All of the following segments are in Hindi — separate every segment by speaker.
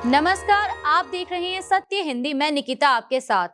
Speaker 1: नमस्कार, आप देख रहे हैं सत्य हिंदी। मैं निकिता आपके साथ।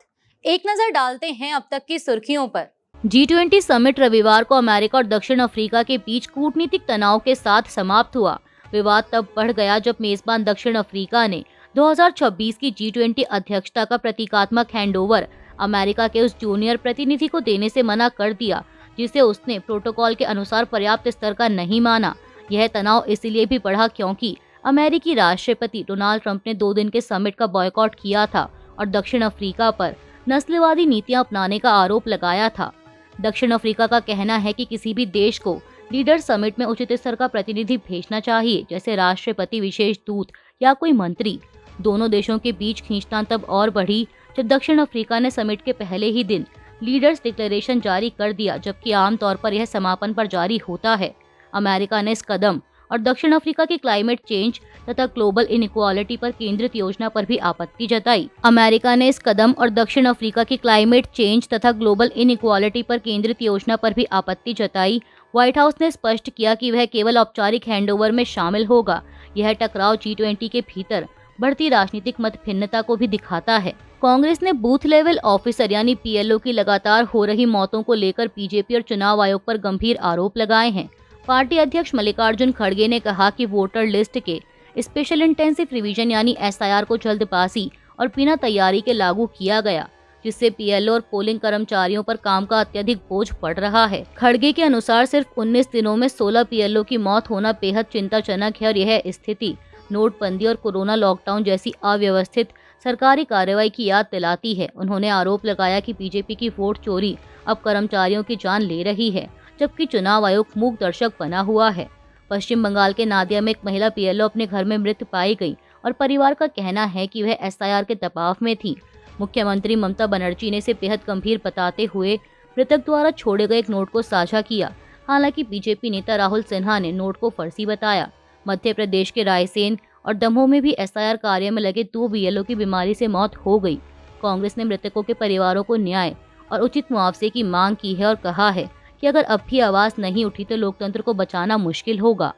Speaker 1: एक नजर डालते हैं अब तक की सुर्खियों पर। G20 समिट रविवार को अमेरिका और दक्षिण अफ्रीका के बीच कूटनीतिक तनाव के साथ समाप्त हुआ। विवाद तब बढ़ गया जब मेजबान दक्षिण अफ्रीका ने 2026 की G20 अध्यक्षता का प्रतीकात्मक हैंडओवर अमेरिका के उस जूनियर प्रतिनिधि को देने से मना कर दिया, जिसे उसने प्रोटोकॉल के अनुसार पर्याप्त स्तर का नहीं माना। यह तनाव इसलिए भी बढ़ा क्योंकि अमेरिकी राष्ट्रपति डोनाल्ड ट्रंप ने 2 दिन के समिट का बॉयकॉट किया था और दक्षिण अफ्रीका पर नस्लवादी नीतियां अपनाने का आरोप लगाया था। दक्षिण अफ्रीका का कहना है कि किसी भी देश को लीडर समिट में उचित स्तर का प्रतिनिधि भेजना चाहिए, जैसे राष्ट्रपति, विशेष दूत या कोई मंत्री। दोनों देशों के बीच खींचतान तब और बढ़ी जब दक्षिण अफ्रीका ने समिट के पहले ही दिन लीडर्स डिक्लेरेशन जारी कर दिया, जबकि आमतौर पर यह समापन पर जारी होता है। अमेरिका ने इस कदम और दक्षिण अफ्रीका की क्लाइमेट चेंज तथा ग्लोबल इनइक्वालिटी पर केंद्रित योजना पर भी आपत्ति जताई। अमेरिका ने इस कदम और दक्षिण अफ्रीका की क्लाइमेट चेंज तथा ग्लोबल इनइक्वालिटी पर केंद्रित योजना पर भी आपत्ति जताई। व्हाइट हाउस ने स्पष्ट किया कि वह केवल औपचारिक हैंडओवर में शामिल होगा। यह टकराव G20 के भीतर बढ़ती राजनीतिक मतभिन्नता को भी दिखाता है। कांग्रेस ने बूथ लेवल ऑफिसर यानी PLO की लगातार हो रही मौतों को लेकर बीजेपी और चुनाव आयोग पर गंभीर आरोप लगाए हैं। पार्टी अध्यक्ष मल्लिकार्जुन खड़गे ने कहा कि वोटर लिस्ट के स्पेशल इंटेंसिव रिवीजन यानी SIR को जल्दबाजी और बिना तैयारी के लागू किया गया, जिससे PLO और पोलिंग कर्मचारियों पर काम का अत्यधिक बोझ पड़ रहा है। खड़गे के अनुसार सिर्फ 19 दिनों में 16 PLO की मौत होना बेहद चिंताजनक है और यह स्थिति नोटबंदी और कोरोना लॉकडाउन जैसी अव्यवस्थित सरकारी कार्रवाई की याद दिलाती है। उन्होंने आरोप लगाया कि बीजेपी की वोट चोरी अब कर्मचारियों की जान ले रही है, जबकि चुनाव आयोग मूक दर्शक बना हुआ है। पश्चिम बंगाल के नादिया में एक महिला PLO अपने घर में मृत पाई गई और परिवार का कहना है कि वह SIR के दबाव में थी। मुख्यमंत्री ममता बनर्जी ने इसे बेहद गंभीर बताते हुए मृतक द्वारा छोड़े गए एक नोट को साझा किया। हालांकि बीजेपी नेता राहुल सिन्हा ने नोट को फर्जी बताया। मध्य प्रदेश के रायसेन और दमोह में भी SIR कार्य में लगे 2 BLO की बीमारी से मौत हो गई। कांग्रेस ने मृतकों के परिवारों को न्याय और उचित मुआवजे की मांग की है और कहा है कि अगर अब भी आवाज नहीं उठी तो लोकतंत्र को बचाना मुश्किल होगा।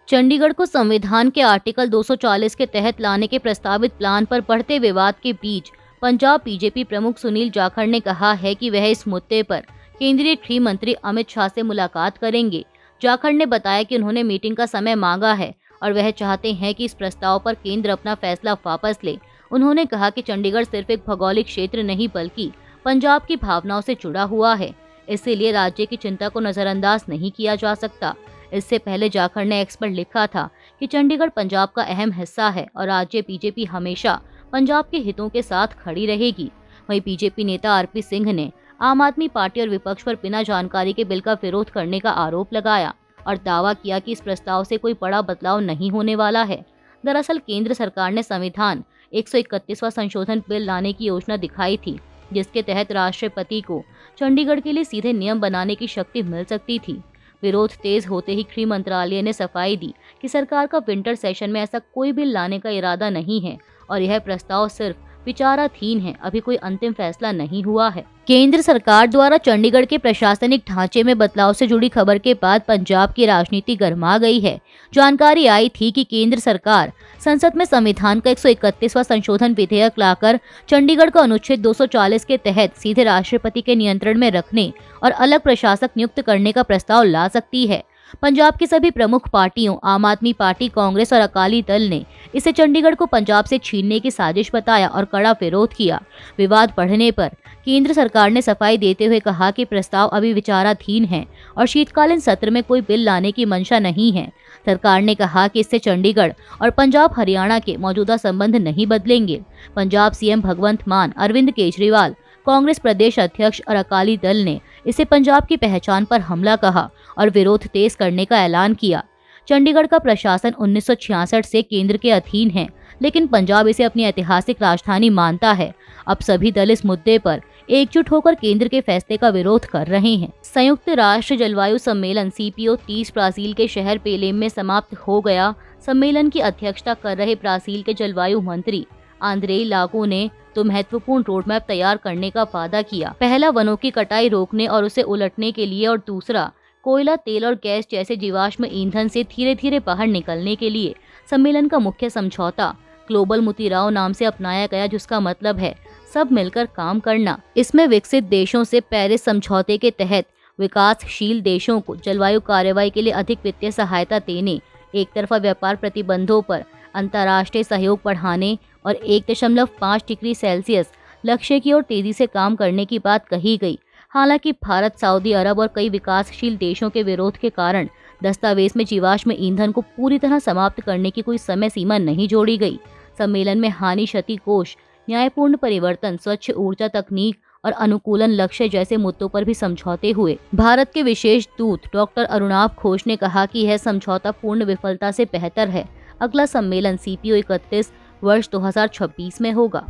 Speaker 1: चंडीगढ़ को संविधान के आर्टिकल 240 के तहत लाने के प्रस्तावित प्लान पर बढ़ते विवाद के बीच पंजाब बीजेपी प्रमुख सुनील जाखड़ ने कहा है कि वह इस मुद्दे पर केंद्रीय गृह मंत्री अमित शाह से मुलाकात करेंगे। जाखड़ ने बताया कि उन्होंने मीटिंग का समय मांगा है और वह चाहते हैं कि इस प्रस्ताव पर केंद्र अपना फैसला वापस ले। उन्होंने कहा कि चंडीगढ़ सिर्फ एक भौगोलिक क्षेत्र नहीं बल्कि पंजाब की भावनाओं से जुड़ा हुआ है, इसीलिए राज्य की चिंता को नजरअंदाज नहीं किया जा सकता। इससे पहले जाखड़ ने एक्स पर लिखा था कि चंडीगढ़ पंजाब का अहम हिस्सा है और राज्य बीजेपी हमेशा पंजाब के हितों के साथ खड़ी रहेगी। वहीं बीजेपी नेता RP सिंह ने आम आदमी पार्टी और विपक्ष पर बिना जानकारी के बिल का विरोध करने का आरोप लगाया और दावा किया कि इस प्रस्ताव से कोई बड़ा बदलाव नहीं होने वाला है। दरअसल केंद्र सरकार ने संविधान 131वां संशोधन बिल लाने की योजना दिखाई थी, जिसके तहत राष्ट्रपति को चंडीगढ़ के लिए सीधे नियम बनाने की शक्ति मिल सकती थी। विरोध तेज होते ही गृह मंत्रालय ने सफाई दी कि सरकार का विंटर सेशन में ऐसा कोई बिल लाने का इरादा नहीं है और यह प्रस्ताव सिर्फ विचाराधीन है, अभी कोई अंतिम फैसला नहीं हुआ है। केंद्र सरकार द्वारा चंडीगढ़ के प्रशासनिक ढांचे में बदलाव से जुड़ी खबर के बाद पंजाब की राजनीति गर्मा गई है। जानकारी आई थी कि केंद्र सरकार संसद में संविधान का 131वां संशोधन विधेयक लाकर चंडीगढ़ को अनुच्छेद 240 के तहत सीधे राष्ट्रपति के नियंत्रण में रखने और अलग प्रशासक नियुक्त करने का प्रस्ताव ला सकती है। पंजाब की सभी प्रमुख पार्टियों आम आदमी पार्टी, कांग्रेस और अकाली दल ने इसे चंडीगढ़ को पंजाब से छीनने की साजिश बताया और कड़ा विरोध किया। विवाद बढ़ने पर केंद्र सरकार ने सफाई देते हुए कहा कि प्रस्ताव अभी विचाराधीन है और शीतकालीन सत्र में कोई बिल लाने की मंशा नहीं है। सरकार ने कहा कि इससे चंडीगढ़ और पंजाब हरियाणा के मौजूदा संबंध नहीं बदलेंगे। पंजाब CM भगवंत मान, अरविंद केजरीवाल, कांग्रेस प्रदेश अध्यक्ष और अकाली दल ने इसे पंजाब की पहचान पर हमला कहा और विरोध तेज करने का ऐलान किया। चंडीगढ़ का प्रशासन 1966 से केंद्र के अधीन है, लेकिन पंजाब इसे अपनी ऐतिहासिक राजधानी मानता है। अब सभी दल इस मुद्दे पर एकजुट होकर केंद्र के फैसले का विरोध कर रहे हैं। संयुक्त राष्ट्र जलवायु सम्मेलन CPO 30 ब्राजील के शहर पेलेम में समाप्त हो गया। सम्मेलन की अध्यक्षता कर रहे ब्राजील के जलवायु मंत्री आंद्रेई लागो ने तो महत्वपूर्ण रोड मैप तैयार करने का वादा किया। पहला वनों की कटाई रोकने और उसे उलटने के लिए और दूसरा कोयला, तेल और गैस जैसे जीवाश्म ईंधन से धीरे धीरे बाहर निकलने के लिए। सम्मेलन का मुख्य समझौता ग्लोबल मोतीराव नाम से अपनाया गया, जिसका मतलब है सब मिलकर काम करना। इसमें विकसित देशों से पेरिस समझौते के तहत विकासशील देशों को जलवायु कार्रवाई के लिए अधिक वित्तीय सहायता देने, एक तरफा व्यापार प्रतिबंधों पर अंतर्राष्ट्रीय सहयोग बढ़ाने और 1.5 डिग्री सेल्सियस लक्ष्य की ओर तेजी से काम करने की बात कही गई। हालांकि भारत, सऊदी अरब और कई विकासशील देशों के विरोध के कारण दस्तावेज में जीवाश्म ईंधन को पूरी तरह समाप्त करने की कोई समय सीमा नहीं जोड़ी गई। सम्मेलन में हानि क्षति कोष, न्यायपूर्ण परिवर्तन, स्वच्छ ऊर्जा तकनीक और अनुकूलन लक्ष्य जैसे मुद्दों पर भी समझौते हुए। भारत के विशेष दूत डॉक्टर अरुणाभ घोष ने कहा कि यह समझौता पूर्ण विफलता से बेहतर है। अगला सम्मेलन CPO 31 वर्ष 2026 में होगा।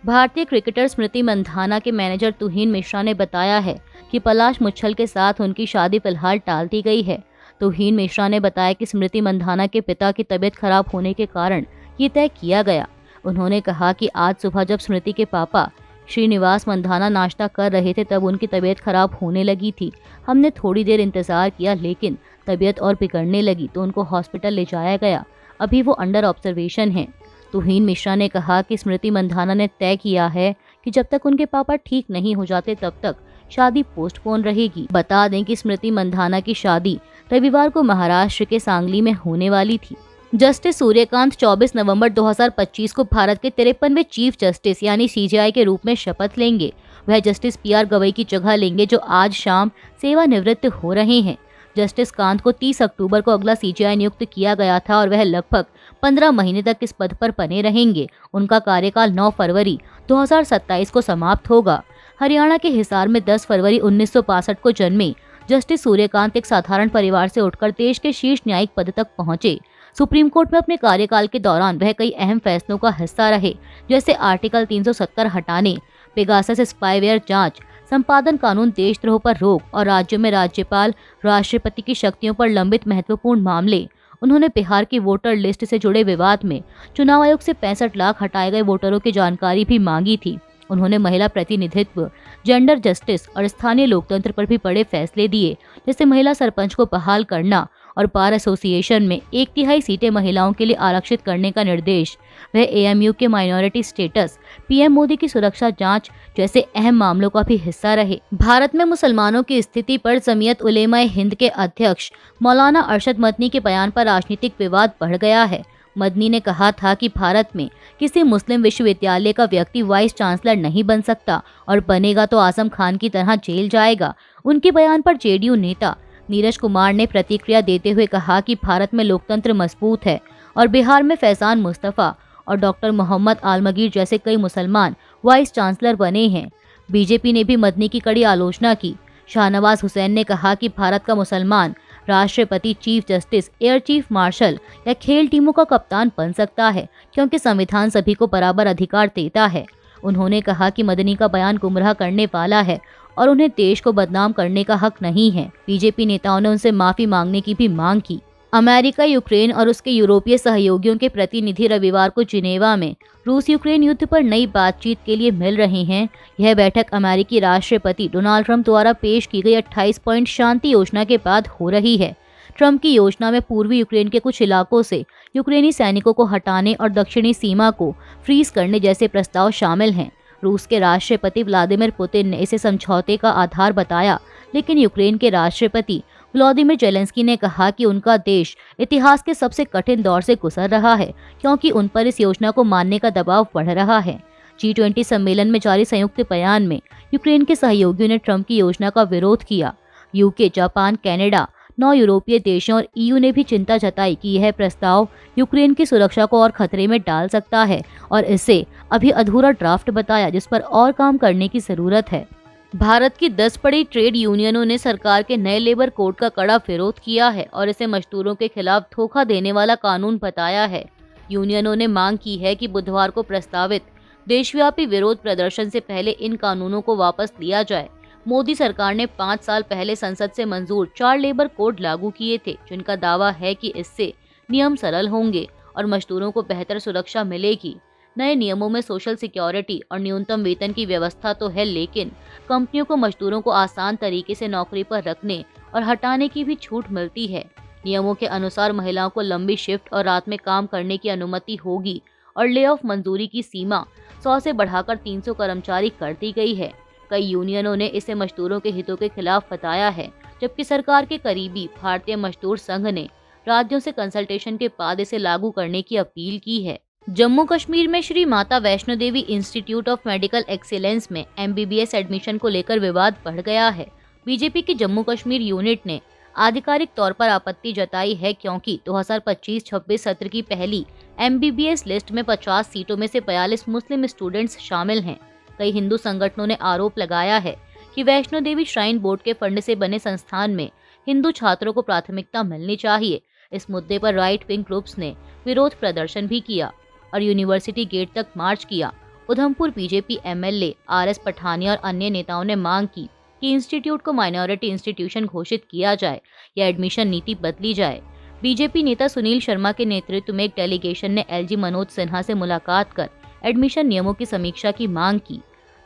Speaker 1: भारतीय क्रिकेटर स्मृति मंधाना के मैनेजर तुहिन मिश्रा ने बताया है कि पलाश मुच्छल के साथ उनकी शादी फिलहाल टाल दी गई है। तुहिन मिश्रा ने बताया कि स्मृति मंधाना के पिता की तबीयत खराब होने के कारण ये तय किया गया। उन्होंने कहा कि आज सुबह जब स्मृति के पापा श्रीनिवास मंधाना नाश्ता कर रहे थे तब उनकी तबीयत खराब होने लगी थी। हमने थोड़ी देर इंतजार किया, लेकिन तबीयत और बिगड़ने लगी तो उनको हॉस्पिटल ले जाया गया। अभी वो अंडर ऑब्जर्वेशन हैं। तुहिन मिश्रा ने कहा कि स्मृति मंधाना ने तय किया है कि जब तक उनके पापा ठीक नहीं हो जाते तब तक शादी पोस्टपोन रहेगी। बता दें कि स्मृति मंधाना की शादी रविवार को महाराष्ट्र के सांगली में होने वाली थी। जस्टिस सूर्यकांत 24 नवंबर 2025 को भारत के 53वें चीफ जस्टिस यानी CJI के रूप में शपथ लेंगे। वह जस्टिस PR गवई की जगह लेंगे, जो आज शाम सेवानिवृत्त हो रहे हैं। जस्टिस कांत को 30 अक्टूबर को अगला CJI नियुक्त किया गया था और वह लगभग 15 महीने तक इस पद पर बने रहेंगे। उनका कार्यकाल 9 फरवरी 2027 को समाप्त होगा। हरियाणा के हिसार में 10 फरवरी 1965 को जन्मे जस्टिस सूर्यकांत एक साधारण परिवार से उठकर देश के शीर्ष न्यायिक पद तक पहुंचे। सुप्रीम कोर्ट में अपने कार्यकाल के दौरान वह कई अहम फैसलों का हिस्सा रहे, जैसे आर्टिकल 370 हटाने, पेगासस स्पाईवेयर जांच, संपादन कानून, देशद्रोह पर रोक और राज्यों में राज्यपाल राष्ट्रपति की शक्तियों पर लंबित महत्वपूर्ण मामले। उन्होंने बिहार की वोटर लिस्ट से जुड़े विवाद में चुनाव आयोग से 65 लाख हटाए गए वोटरों की जानकारी भी मांगी थी। उन्होंने महिला प्रतिनिधित्व, जेंडर जस्टिस और स्थानीय लोकतंत्र पर भी बड़े फैसले दिए, जैसे महिला सरपंच को बहाल करना और बार एसोसिएशन में 1/3 सीटें महिलाओं के लिए आरक्षित करने का निर्देश। वह AMU के माइनॉरिटी स्टेटस, PM मोदी की सुरक्षा जांच जैसे अहम मामलों का भी हिस्सा रहे। भारत में मुसलमानों की स्थिति पर जमीयत उलेमा हिंद के अध्यक्ष मौलाना अरशद मदनी के बयान पर राजनीतिक विवाद बढ़ गया है। मदनी ने कहा था कि भारत में किसी मुस्लिम विश्वविद्यालय का व्यक्ति वाइस चांसलर नहीं बन सकता और बनेगा तो आजम खान की तरह जेल जाएगा। उनके बयान पर JDU नेता नीरज कुमार ने प्रतिक्रिया देते हुए कहा कि भारत में लोकतंत्र मजबूत है और बिहार में फैजान मुस्तफा और डॉक्टर मोहम्मद आलमगीर जैसे कई मुसलमान वाइस चांसलर बने हैं। बीजेपी ने भी मदनी की कड़ी आलोचना की। शाहनवाज हुसैन ने कहा कि भारत का मुसलमान राष्ट्रपति, chief justice, air chief marshal या खेल टीमों का कप्तान बन सकता है, क्योंकि संविधान सभी को बराबर अधिकार देता है। उन्होंने कहा कि मदनी का बयान गुमराह करने वाला है और उन्हें देश को बदनाम करने का हक नहीं है। बीजेपी नेताओं ने उनसे माफी मांगने की भी मांग की। अमेरिका, यूक्रेन और उसके यूरोपीय सहयोगियों के प्रतिनिधि रविवार को जिनेवा में रूस यूक्रेन युद्ध पर नई बातचीत के लिए मिल रहे हैं। यह बैठक अमेरिकी राष्ट्रपति डोनाल्ड ट्रंप द्वारा पेश की गई 28 पॉइंट शांति योजना के बाद हो रही है। ट्रंप की योजना में पूर्वी यूक्रेन के कुछ इलाकों से यूक्रेनी सैनिकों को हटाने और दक्षिणी सीमा को फ्रीज करने जैसे प्रस्ताव शामिल हैं। रूस के राष्ट्रपति व्लादिमीर पुतिन ने इसे समझौते का आधार बताया, लेकिन यूक्रेन के राष्ट्रपति व्लादिमीर जेलेंस्की ने कहा कि उनका देश इतिहास के सबसे कठिन दौर से गुजर रहा है, क्योंकि उन पर इस योजना को मानने का दबाव बढ़ रहा है। G20 सम्मेलन में जारी संयुक्त बयान में यूक्रेन के सहयोगियों ने ट्रंप की योजना का विरोध किया। UK, जापान, कनाडा, 9 यूरोपीय देशों और EU ने भी चिंता जताई कि यह प्रस्ताव यूक्रेन की सुरक्षा को और खतरे में डाल सकता है और इसे अभी अधूरा ड्राफ्ट बताया, जिस पर और काम करने की जरूरत है। भारत की 10 बड़ी ट्रेड यूनियनों ने सरकार के नए लेबर कोड का कड़ा विरोध किया है और इसे मजदूरों के खिलाफ धोखा देने वाला कानून बताया है। यूनियनों ने मांग की है कि बुधवार को प्रस्तावित देशव्यापी विरोध प्रदर्शन से पहले इन कानूनों को वापस लिया जाए। मोदी सरकार ने 5 साल पहले संसद से मंजूर 4 लेबर कोड लागू किए थे, जिनका दावा है कि इससे नियम सरल होंगे और मजदूरों को बेहतर सुरक्षा मिलेगी। नए नियमों में सोशल सिक्योरिटी और न्यूनतम वेतन की व्यवस्था तो है, लेकिन कंपनियों को मजदूरों को आसान तरीके से नौकरी पर रखने और हटाने की भी छूट मिलती है। नियमों के अनुसार महिलाओं को लंबी शिफ्ट और रात में काम करने की अनुमति होगी और ले ऑफ मंजूरी की सीमा 100 से बढ़ाकर 300 कर्मचारी कर दी गई है। कई यूनियनों ने इसे मजदूरों के हितों के खिलाफ बताया है, जबकि सरकार के करीबी भारतीय मजदूर संघ ने राज्यों से कंसल्टेशन के बाद इसे लागू करने की अपील की है। जम्मू कश्मीर में Shri Mata Vaishno Devi institute of medical excellence में MBBS एडमिशन को लेकर विवाद बढ़ गया है। बीजेपी की जम्मू कश्मीर यूनिट ने आधिकारिक तौर पर आपत्ति जताई है, क्योंकि 2025-26 सत्र की पहली MBBS लिस्ट में 50 सीटों में से 42 मुस्लिम स्टूडेंट्स शामिल हैं। कई हिंदू संगठनों ने आरोप लगाया है कि वैष्णो देवी श्राइन बोर्ड के फंड से बने संस्थान में हिंदू छात्रों को प्राथमिकता मिलनी चाहिए। इस मुद्दे पर राइट विंग ग्रुप्स ने विरोध प्रदर्शन भी किया और यूनिवर्सिटी गेट तक मार्च किया। Udhampur BJP MLA RS Pathania और अन्य नेताओं ने मांग की कि इंस्टीट्यूट को माइनॉरिटी इंस्टीट्यूशन घोषित किया जाए या एडमिशन नीति बदली जाए। बीजेपी नेता सुनील शर्मा के नेतृत्व में एक डेलीगेशन ने LG मनोज सिन्हा से मुलाकात कर एडमिशन नियमों की समीक्षा की मांग की।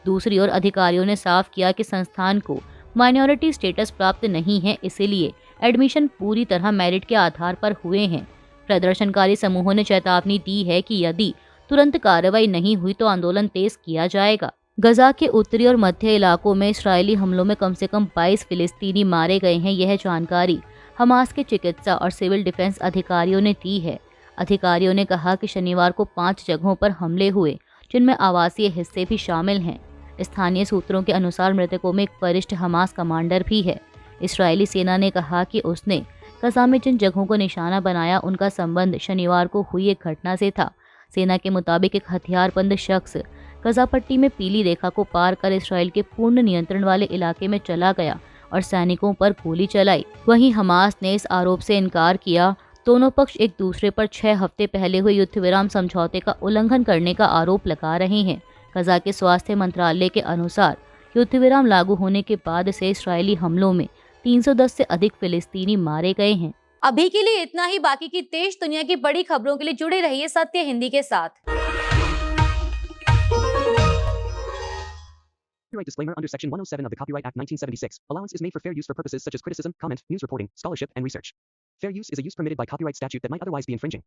Speaker 1: दूसरी ओर अधिकारियों ने साफ किया कि संस्थान को माइनॉरिटी स्टेटस प्राप्त नहीं है, इसीलिए एडमिशन पूरी तरह मेरिट के आधार पर हुए हैं। प्रदर्शनकारी समूहों ने चेतावनी दी है कि यदि तुरंत कार्रवाई नहीं हुई तो आंदोलन तेज किया जाएगा। गजा के उत्तरी और मध्य इलाकों में इस्राएली हमलों में कम से कम 22 फिलिस्तीनी मारे गए हैं। यह जानकारी हमास के चिकित्सा और सिविल डिफेंस अधिकारियों ने दी है। अधिकारियों ने कहा कि शनिवार को 5 जगहों पर हमले हुए, जिनमें आवासीय हिस्से भी शामिल हैं। स्थानीय सूत्रों के अनुसार मृतकों में एक वरिष्ठ हमास कमांडर भी है। इस्राएली सेना ने कहा कि उसने गजा में जिन जगहों को निशाना बनाया उनका संबंध शनिवार को हुई एक घटना से था। सेना के मुताबिक एक हथियारबंद शख्स गजा पट्टी में पीली रेखा को पार कर इसराइल के पूर्ण नियंत्रण वाले इलाके में चला गया और सैनिकों पर गोली चलाई। वहीं हमास ने इस आरोप से इनकार किया। दोनों पक्ष एक दूसरे पर 6 हफ्ते पहले हुए युद्ध विराम समझौते का उल्लंघन करने का आरोप लगा रहे हैं। गजा के स्वास्थ्य मंत्रालय के अनुसार युद्ध विराम लागू होने के बाद से इस्राएली हमलों में 310 से अधिक फिलिस्तीनी मारे गए हैं। अभी के लिए इतना ही। बाकी की देश दुनिया की बड़ी खबरों के लिए जुड़े रहिए सत्य हिंदी के साथ।
Speaker 2: Copyright disclaimer under Section 107 of the Copyright Act 1976. Allowance is made for fair use for purposes such as criticism, comment, news reporting, scholarship, and research. Fair use is a use permitted by copyright statute that might otherwise be infringing.